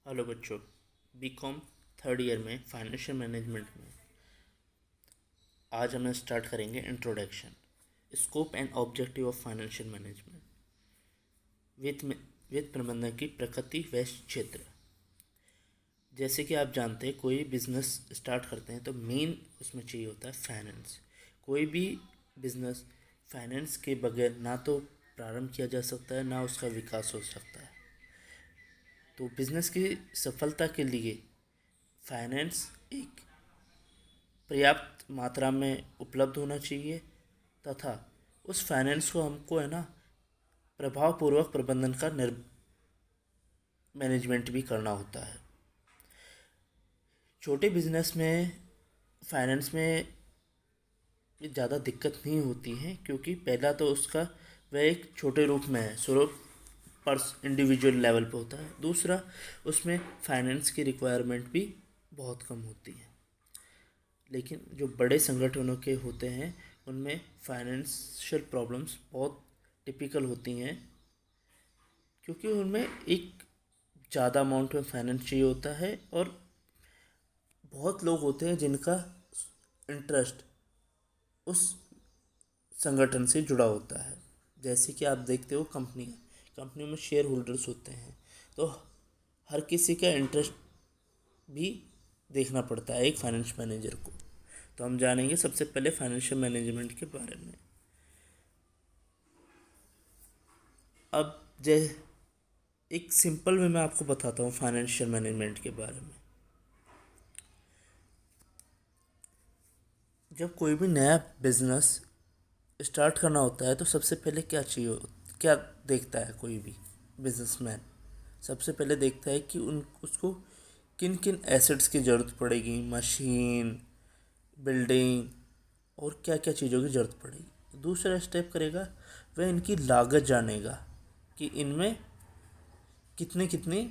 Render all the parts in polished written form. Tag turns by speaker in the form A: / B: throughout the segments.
A: Hello बच्चों, BCom third year में financial management में आज हम स्टार्ट करेंगे introduction, scope and objective of financial management, वित्त प्रबंधन की प्रकृति व क्षेत्र। जैसे कि आप जानते हैं, कोई बिजनेस स्टार्ट करते हैं तो मेन उसमें चाहिए होता है फाइनेंस। कोई भी बिजनेस फाइनेंस के बगैर ना तो प्रारंभ किया जा सकता है, ना उसका विकास हो सकता है। तो बिजनेस की सफलता के लिए फाइनेंस एक पर्याप्त मात्रा में उपलब्ध होना चाहिए तथा उस फाइनेंस को हमको है ना प्रभावपूर्वक प्रबंधन का मैनेजमेंट भी करना होता है। छोटे बिजनेस में फाइनेंस में ज़्यादा दिक्कत नहीं होती है, क्योंकि पहला तो उसका वह एक छोटे रूप में है, स्वरूप पर इंडिविजुअल लेवल पे होता है। दूसरा, उसमें फाइनेंस की रिक्वायरमेंट भी बहुत कम होती है। लेकिन जो बड़े संगठनों के होते हैं उनमें फाइनेंशियल प्रॉब्लम्स बहुत टिपिकल होती हैं, क्योंकि उनमें एक ज़्यादा अमाउंट में फाइनेंस चाहिए होता है और बहुत लोग होते हैं जिनका इंटरेस्ट उस संगठन से जुड़ा होता है। जैसे कि आप देखते हो, कंपनियों में शेयर होल्डर्स होते हैं, तो हर किसी का इंटरेस्ट भी देखना पड़ता है एक फाइनेंस मैनेजर को। तो हम जानेंगे सबसे पहले फाइनेंशियल मैनेजमेंट के बारे में। अब एक सिंपल वे में आपको बताता हूँ फाइनेंशियल मैनेजमेंट के बारे में। जब कोई भी नया बिजनेस स्टार्ट करना होता है तो सबसे पहले क्या देखता है कोई भी बिजनेसमैन? सबसे पहले देखता है कि उन उसको किन किन एसेट्स की ज़रूरत पड़ेगी, मशीन, बिल्डिंग और क्या क्या चीज़ों की ज़रूरत पड़ेगी। दूसरा स्टेप करेगा, वह इनकी लागत जानेगा कि इनमें कितनी कितनी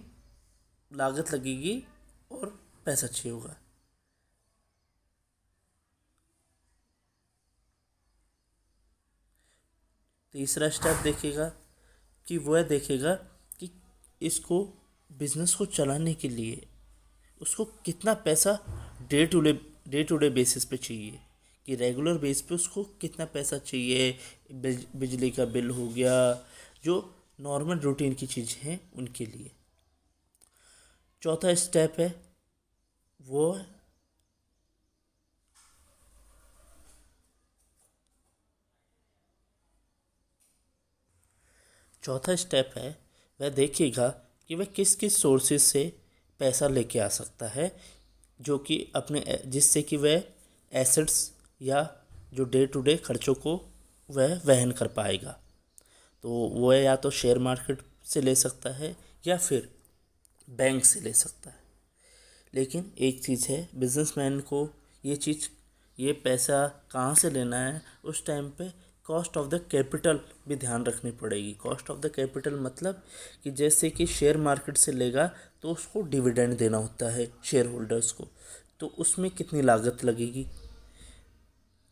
A: लागत लगेगी और पैसा चाहिए होगा। तीसरा स्टेप देखेगा कि वह देखेगा कि इसको बिजनेस को चलाने के लिए उसको कितना पैसा डे टू डे बेसिस पे चाहिए, कि रेगुलर बेस पे उसको कितना पैसा चाहिए। बिजली का बिल हो गया, जो नॉर्मल रूटीन की चीज़ें हैं उनके लिए। चौथा स्टेप है वो चौथा स्टेप है वह देखेगा कि वह किस किस सोर्सेज से पैसा लेके आ सकता है, जो कि अपने जिससे कि वह एसेट्स या जो डे टू डे खर्चों को वह वहन कर पाएगा। तो वह या तो शेयर मार्केट से ले सकता है या फिर बैंक से ले सकता है। लेकिन एक चीज़ है, बिजनेसमैन को ये पैसा कहाँ से लेना है, उस टाइम पे कॉस्ट ऑफ द कैपिटल भी ध्यान रखनी पड़ेगी। कॉस्ट ऑफ द कैपिटल मतलब कि जैसे कि शेयर मार्केट से लेगा तो उसको डिविडेंड देना होता है शेयर होल्डर्स को, तो उसमें कितनी लागत लगेगी,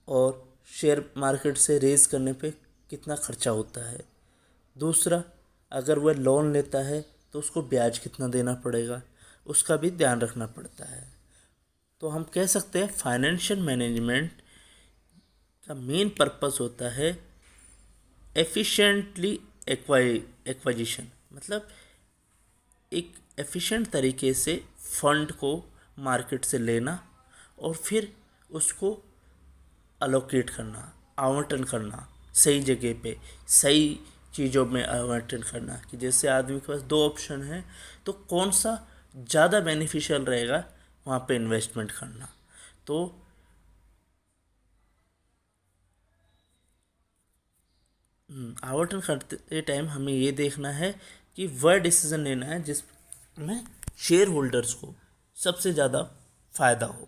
A: और शेयर मार्केट से रेज़ करने पे कितना खर्चा होता है। दूसरा, अगर वह लोन लेता है तो उसको ब्याज कितना देना पड़ेगा, उसका भी ध्यान रखना पड़ता है। तो हम कह सकते हैं फाइनेंशियल मैनेजमेंट का मेन पर्पस होता है एफिशिएंटली एक्वाजिशन, मतलब एक एफिशिएंट तरीके से फंड को मार्केट से लेना और फिर उसको अलोकेट करना, आवंटन करना, सही जगह पे सही चीज़ों में आवंटन करना। कि जैसे आदमी के पास दो ऑप्शन है, तो कौन सा ज़्यादा बेनिफिशियल रहेगा वहाँ पे इन्वेस्टमेंट करना। तो आवंटन करते टाइम हमें ये देखना है कि वह डिसीज़न लेना है जिसमें शेयर होल्डर्स को सबसे ज़्यादा फ़ायदा हो।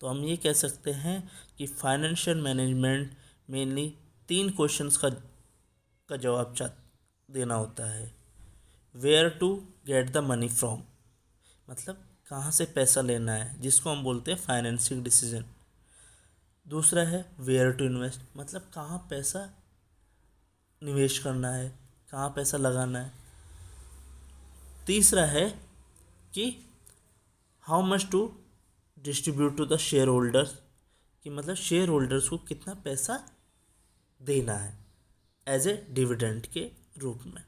A: तो हम ये कह सकते हैं कि फाइनेंशियल मैनेजमेंट मेनली तीन क्वेश्चंस का जवाब देना होता है। Where to get the money from, मतलब कहाँ से पैसा लेना है, जिसको हम बोलते हैं फाइनेंसिंग डिसीजन। दूसरा है वेयर टू इन्वेस्ट, मतलब कहाँ पैसा निवेश करना है, कहाँ पैसा लगाना है। तीसरा है कि how much to distribute to the shareholders, कि मतलब शेयर होल्डर्स को कितना पैसा देना है एज ए डिविडेंड के रूप में।